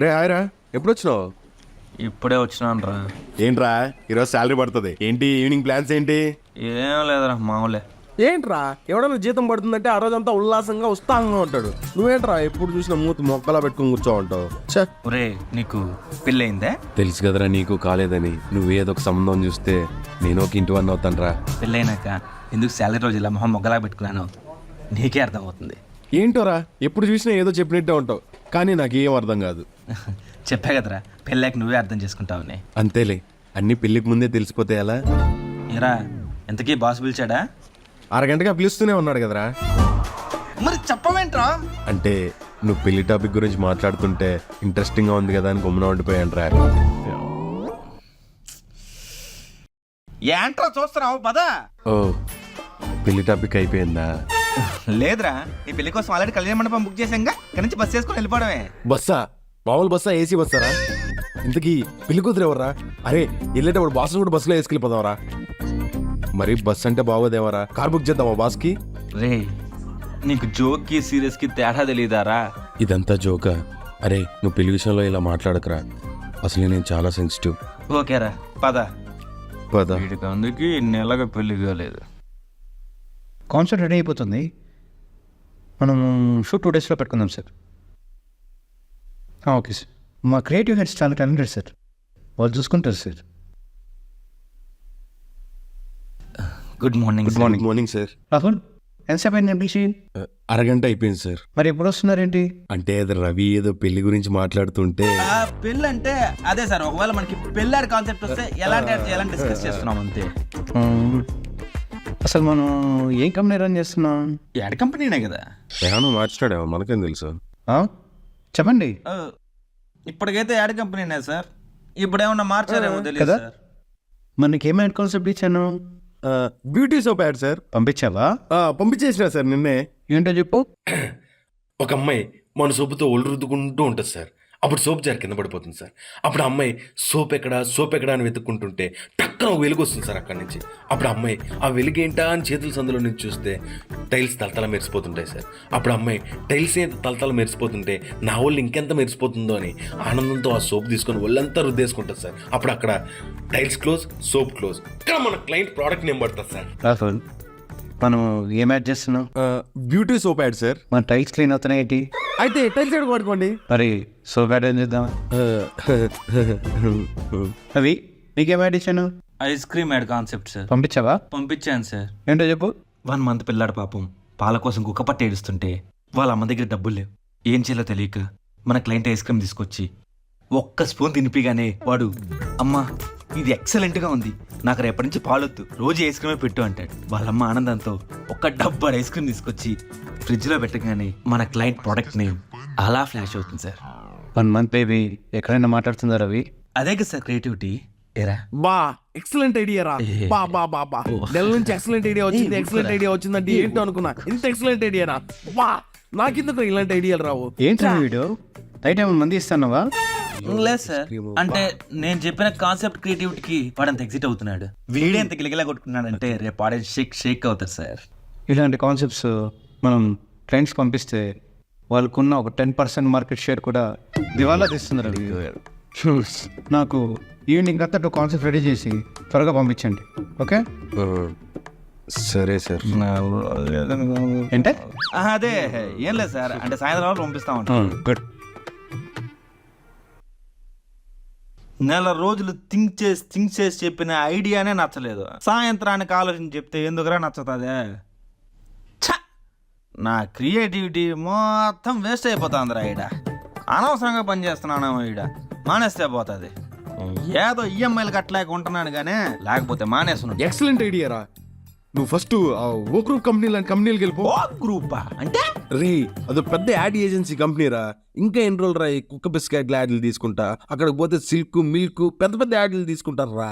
రే ఆయరా ఎప్పుడు వచ్చినావు? ఇప్పుడే వచ్చినాను రా. ఏంట్రా ఈరోజు శాలరీ పడుతుంది ఏంటి? ఈవినింగ్ ప్లాన్స్ ఏంటి? ఏం లేదురా మామూలే. ఏంట్రా ఎవడన్నా జీతం పడుతుందంటే ఆ రోజంతా ఉల్లాసంగా ఉత్సాహంగా ఉంటాడు. నువ్వేంట్రా ఎప్పుడు చూసినా మూతి మొక్కలా పెట్టుకుని కూర్చో ఉంటావు. ఒరే నీకు పెళ్ళయిందే? తెలుసు కదరా నీకు కాలేదని. నువ్వేదో ఒక సంబంధం చూస్తే నేను ఒక ఇంటి వన్ అవుతాను రా. పెళ్ళైనాక ఎందుకు శాలరీ రోజు ఇలా మొహం మొగ్గలా పెట్టుకున్నాను నీకే అర్థమవుతుంది. ఏంటోరా ఎప్పుడు చూసినా ఏదో చెప్పినట్టే ఉంటావు, కానీ నాకేం అర్థం కాదు. చెప్పా కదరా పెళ్ళాక నువ్వే అర్థం చేసుకుంటావని. అంతేలే, అన్ని పెళ్లికి ముందే తెలిసిపోతే ఎలా? ఏరా ఎంతకీ బాస్ పిలిచాడా? అరగంటగా పిలుస్తూనే ఉన్నాడు కదరా. మరి చెప్పవేంట్రా? అంటే నువ్వు పెళ్లి టాపిక్ గురించి మాట్లాడుతుంటే ఇంట్రెస్టింగ్ గా ఉంది కదా అని గమ్మున ఉండిపోయాను రా. ఏంట్రా చూస్తున్నావు పద. ఓ పెళ్లి టాపిక్ అయిపోయిందా? లేదురా ఈ పెళ్లి కోసం ఆల్రెడీ కళ్యాణ మండపం బుక్ చేసాంగా, ఇక్కడ నుంచి బస్ చేసుకుని వెళ్ళిపోవడమే. బస్సా? మామూలు బస్సా, ఏసీ బస్సారా? ఇంతకీ పెళ్లి కూతురు ఎవర్రా? అరే వెళ్ళేటప్పుడు బాస్ని కూడా బస్సులో వేసుకెళ్ళిపోదావరా. మరి బస్ అంటే బాగోదేవరా, కార్ బుక్ చేద్దామా బాస్కి? రే నీకు జోక్ కి సీరియస్ కి తేడా తెలియదారా? ఇదంతా జోకా? అరే నువ్వు పెళ్లి విషయంలో ఇలా మాట్లాడకరా, అసలు నేను చాలా సెన్సిటివ్. ఓకేరా పద. పద. వీడికి అందుకే నెలగా పెళ్లి కాలేదు. కాన్సర్ట్ రెడీ అయిపోతుంది, మనం షూట్ 2 డేస్లో పెట్టుకుందాం సార్. ఓకే సార్, మా క్రియేటివ్ హెడ్స్ చాలా టాలెంటెడ్ సార్, వాళ్ళు చూసుకుంటారు sir. Good morning. Good morning. Morning sir. Rahul ఎంతసేపు అయింది ఎంపీసీ? అరగంట అయిపోయింది సార్. మరి ఎప్పుడు వస్తున్నారేంటి? అంటే అది రవి ఏదో పెళ్లి గురించి మాట్లాడుతుంటే. పెళ్ళి అంటే అదే సార్, ఒకవేళ మనకి పెళ్ళాడి కాన్సెప్ట్ వస్తే ఎలాంటి డిస్కస్ చేస్తున్నాం అంతే. అసలు మనం ఏం కంపెనీ రన్ చేస్తున్నాం? యాడ్ కంపెనీనే కదా. ఏమన్నా మార్చినాడేమో, మనకేం తెలుసు. చెప్పండి. ఇప్పటికైతే యాడ్ కంపెనీనే సార్, ఇప్పుడు ఏమన్నా మార్చారేమో తెలియదు కదా? సార్. మనకి ఏం యాడ్ కాన్సెప్ట్ ఇచ్చాను? Beauty soap ad sir. పంపించావా? పంపించేసిన సార్ నిన్నే. ఏంటో చెప్పు. ఒక అమ్మాయి మన సోపుతో ఒళ్ళు రుద్దుకుంటూ ఉంటుంది సార్. అప్పుడు సోప్ జారి కింద పడిపోతుంది సార్. అప్పుడు ఆ అమ్మాయి సోప్ ఎక్కడా అని వెతుక్కుంటుంటే టక్కన ఒక వెలుగు వస్తుంది సార్ అక్కడి నుంచి. అప్పుడు అమ్మాయి ఆ వెలుగు ఏంటా అని చేతుల సందులో నుంచి చూస్తే టైల్స్ తలతల మెరిసిపోతుంటాయి సార్. అప్పుడు అమ్మాయి టైల్స్ తలతల మెరిసిపోతుంటే నా ఒళ్ళు ఇంకెంత మెరిసిపోతుందో అని ఆనందంతో ఆ సోప్ తీసుకొని ఒళ్ళంతా రుద్దేసుకుంటుంది సార్. అప్పుడు అక్కడ టైల్స్ క్లోజ్, సోప్ క్లోజ్. ఇక్కడ మన క్లయింట్ ప్రోడక్ట్ నేమ్ పడుతుంది సార్. రాహుల్ మనం ఏం యాడ్ చేస్తున్నాం? Beauty soap ad sir. మన టైల్స్ క్లీన్ అవుతున్నాయి ఏంటి? అయితే టైల్స్ యాడ్ పడుకోండి. మరి సోప్ యాడ్ ఏం చేద్దాం? అవి నీకేం యాడ్ ఇచ్చాను? Ice cream ad concept sir. పంపించావా? పంపించాను సార్. ఏంటో చెప్పు. 1 month పిల్లాడు పాపం పాల కోసం కుక్క పట్టి ఏడుస్తుంటే వాళ్ళ అమ్మ దగ్గర డబ్బులు లేవు, ఏం చేయాలో తెలియక మన క్లయింట్ ఐస్ క్రీమ్ తీసుకొచ్చి ఒక్క స్పూన్ తినిపిగానే వాడు అమ్మా ఇది ఎక్సలెంట్గా ఉంది, నాకు రేపటి నుంచి పాలొద్దు, రోజు ఐస్ క్రీమే పెట్టు అంటాడు. వాళ్ళమ్మ ఆనందంతో ఒక డబ్బా ఐస్ క్రీమ్ తీసుకొచ్చి ఫ్రిడ్జ్లో పెట్టగానే మన క్లయింట్ ప్రోడక్ట్ నేమ్ అలా ఫ్లాష్ అవుతుంది సార్. 1 month బేబీ ఎక్కడైనా మాట్లాడుతుందా రవి? అదే కదా సార్ క్రియేటివిటీ. ఏరా బా ఎక్సలెంట్ ఐడియా రా. బా బా బా బా నెల నుంచి ఎక్సలెంట్ ఐడియా వచ్చింది, ఎక్సలెంట్ ఐడియా వచ్చిందంటే ఏంటో అనుకున్నా. ఇంత ఎక్సలెంట్ ఐడియా రా. బా నాకెందుకు ఇలాంటి ఐడియాలు రావు? ఏంటి వీడియో నైట్ ఏమైనా మంది ఇస్తానవా? లేదు సార్, అంటే నేను చెప్పిన కాన్సెప్ట్ క్రియేటివిటీకి వాడంత ఎగ్జిట్ అవుతున్నాడు. వీడే ఎంత గిలగిలా కొట్టుకున్నాడంటే రేపు ఆడే షేక్ అవుతారు సార్. ఇలాంటి కాన్సెప్ట్స్ మనం క్లయింట్స్ పంపిస్తే వాళ్ళకున్న ఒక 10% మార్కెట్ షేర్ కూడా దివాలా తీస్తున్నారు రవి. నాకు ఈవినింగ్ అంతా 2 కాన్సెప్ట్ రెడీ చేసి త్వరగా పంపించండి. ఓకే సరే సార్. ఏంటే? అదే ఏం లేదు సార్, అంటే సాయంత్రం వరకు పంపిస్తా ఉంటాం. గుడ్. నెల రోజులు థింక్ చేసి చెప్పిన ఐడియానే నచ్చలేదు, సాయంత్రానికి ఆలోచన చెప్తే ఎందుకురా నచ్చుతుంది? నా క్రియేటివిటీ మొత్తం వేస్ట్ అయిపోతుందిరా. ఈడ అనవసరంగా పనిచేస్తున్నాను, ఈడ మానేస్తే పోతుంది. ఏదో ఈఎంఐలు కట్టలేక ఉంటున్నాను కానీ లేకపోతే మానేస్తున్నాను. ఎక్సలెంట్ ఐడియా రా. నువ్వు ఫస్ట్ ఓ గ్రూప్ కంపెనీలకి వెళ్ళిపో. గ్రూపా అంటే? రే అదో పెద్ద యాడ్ ఏజెన్సీ కంపెనీ రా. ఇంకా ఎన్ని రోజులు రా ఈ కుక్క బిస్కెట్ల యాడ్లు తీసుకుంటా. అక్కడికి పోతే సిల్క్, మిల్క్ పెద్ద పెద్ద యాడ్లు తీసుకుంటారు రా.